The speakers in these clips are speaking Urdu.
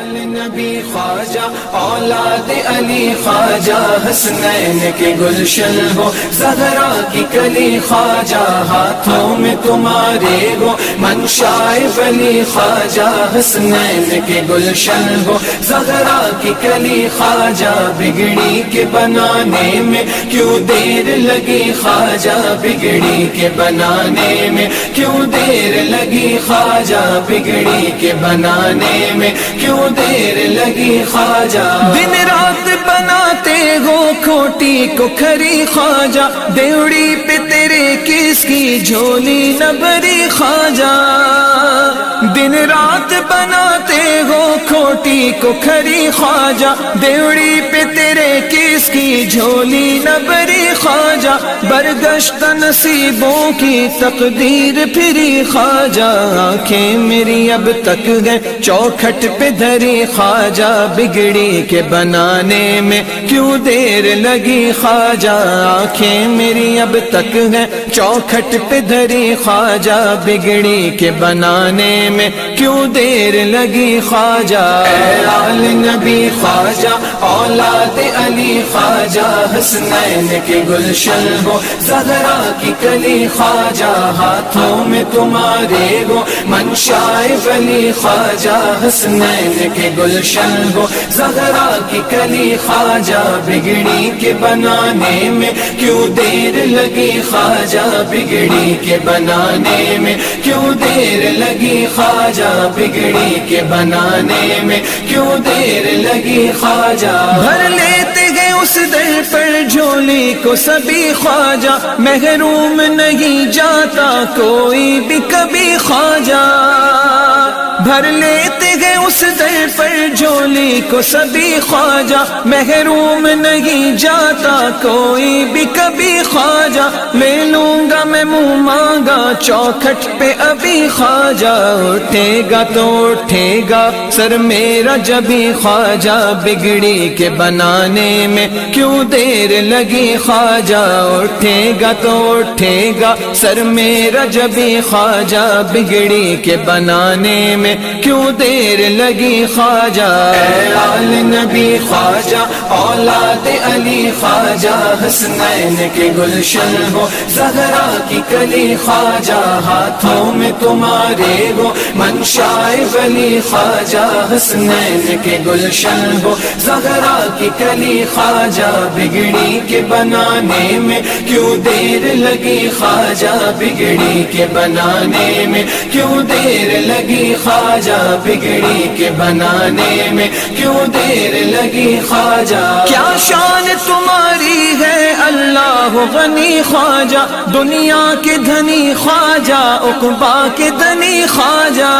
آل نبی خواجہ اولاد علی خواجہ حسنین کے گلشن ہو زہرا کی کلی خواجہ ہاتھوں میں تمہارے ہو منشائے ولی خواجہ حسنین کے گلشن ہو زہرا کی کلی خواجہ بگڑی کے بنانے میں کیوں دیر لگی خواجہ بگڑی کے بنانے میں کیوں دیر لگی خواجہ بگڑی کے بنانے میں کیوں دیر لگی خواجہ دن رات بناتے ہو کھوٹی کو کھری خواجہ دیوڑی پہ تیرے کس کی جھولی نہ بھری خواجہ دن رات بناتے ہو کھوٹی کو کھری خواجہ دیوڑی پہ تیرے کس کی جھولی نہ بھری خواجہ برگشت نصیبوں کی تقدیر پھری خواجہ آنکھیں میری اب تک گئے چوکھٹ پہ دھری خواجہ بگڑی کے بنانے میں کیوں دیر لگی خواجہ آنکھیں میری اب تک گئے چوکھٹ پہ دھری خواجہ بگڑی کے بنانے میں کیوں دیر لگی خواجہ اے آل نبی خواجہ اولاد علی خواجہ حسنین کے گلشن ہو زہرا کی کلی خواجہ ہاتھوں میں تمہارے ہو منشائے ولی خواجہ حسنین کے گلشن ہو زہرا کی کلی خواجہ بگڑی کے بنانے میں کیوں دیر لگی خواجہ بگڑی کے بنانے میں کیوں دیر لگی خواجہ بگڑی کے بنانے میں کیوں دیر لگی خواجہ بھر لیتے گئے اس در پر جھولی کو سبھی خواجہ محروم نہیں جاتا کوئی بھی کبھی خواجہ بھر لیتے گئے اس در پر جھولی کو سبھی خواجہ محروم نہیں جاتا کوئی بھی کبھی خواجہ لے لوں گا میں منہ مانگا چوکھٹ پہ ابھی خواجہ اٹھے گا تو اٹھے گا سر میرا جبھی خواجہ بگڑی کے بنانے میں کیوں دیر لگی خواجہ اٹھے گا تو اٹھے گا سر میرا جبھی خواجہ بگڑی کے بنانے میں کیوں دیر لگی خواجہ اے آل نبی خواجہ اولاد علی خواجہ حسنین کے گلشن ہو زہرا کی کلی خواجہ ہاتھوں میں تمہارے ہو منشائے ولی خواجہ حسنین کے گلشن ہو زہرا کی کلی خواجہ بگڑی کے بنانے میں کیوں دیر لگی خواجہ بگڑی کے بنانے میں کیوں دیر لگی خواجہ بگڑی کے بنانے میں کیوں دیر لگی خواجہ کیا شان تمہاری ہے اللہ غنی خواجہ دنیا کے دھنی خواجہ عقبا کے دھنی خواجہ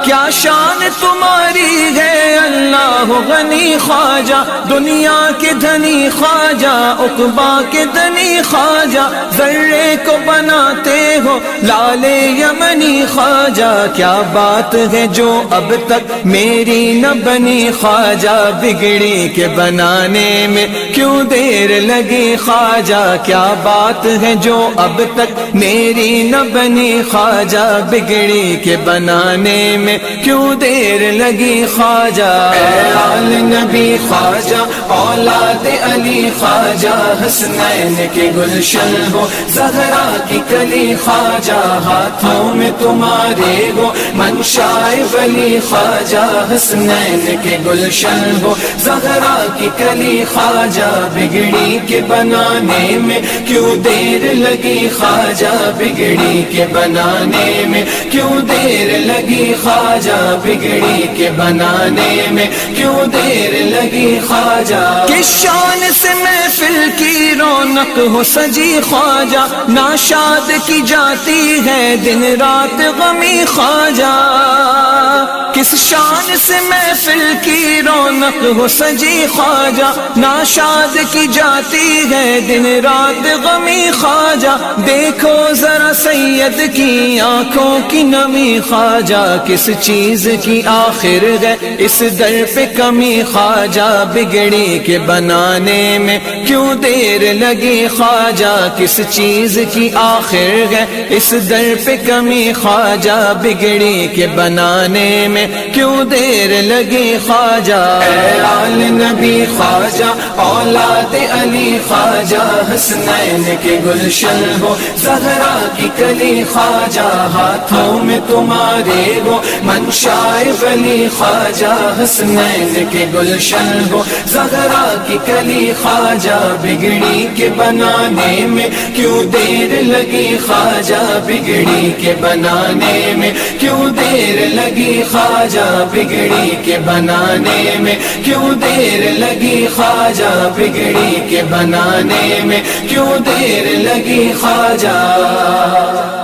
کیا شان تمہاری ہے اللہ غنی خواجہ دنیا کے دھنی خواجہ عقبا کے دھنی خواجہ ذرے کو بناتے ہو لال یمنی خواجہ کیا بات ہے جو اب تک میری نہ بنی خواجہ بگڑی کے بنانے میں کیوں دیر لگی خواجہ کیا بات ہے جو اب تک میری نہ بنی خواجہ بگڑی کے بنانے میں کیوں دیر لگی خواجہ اے آل نبی خواجہ اولاد علی خواجہ حسنین کے گلشن ہو زہرا کی کلی خواجہ ہاتھوں میں تمہارے ہو منشائے ولی خواجہ حسنین کے گلشن ہو زہرا کی کلی خواجہ بگڑی کے بنانے میں کیوں دیر لگی خواجہ بگڑی کے بنانے میں کیوں دیر لگی خواجہ بگڑی کے بنانے میں کیوں دیر لگی خواجہ کس شان سے محفل کی رونق ہو سجی خواجہ ناشاد کی جاتی ہے دن رات غمی خواجہ کس شان سے محفل کی رونق ہو سجی خواجہ ناشاد کی جاتی ہے دن رات غمی خواجہ دیکھو ذرا سید کی آنکھوں کی نمی خواجہ کس چیز کی آخر ہے اس در پہ کمی خواجہ بگڑی کے بنانے میں کیوں دیر لگی خواجہ کس چیز کی آخر ہے اس در پہ کمی خواجہ بگڑی کے بنانے میں کیوں دیر دیر لگی خواجہ، اے آل نبی خواجہ اولاد علی خواجہ، حسنین کے گلشن ہو زہرا کی کلی خواجہ، ہاتھوں میں تمہارے ہو منشائے ولی خواجہ، حسنین کے گلشن ہو زہرا کی کلی خواجہ، بگڑی کے بنانے میں کیوں دیر لگی خواجہ، بگڑی کے بنانے میں کیوں دیر لگی خواجہ، بگڑی کے بنانے میں کیوں دیر لگی خواجہ، بگڑی کے بنانے میں کیوں دیر لگی خواجہ۔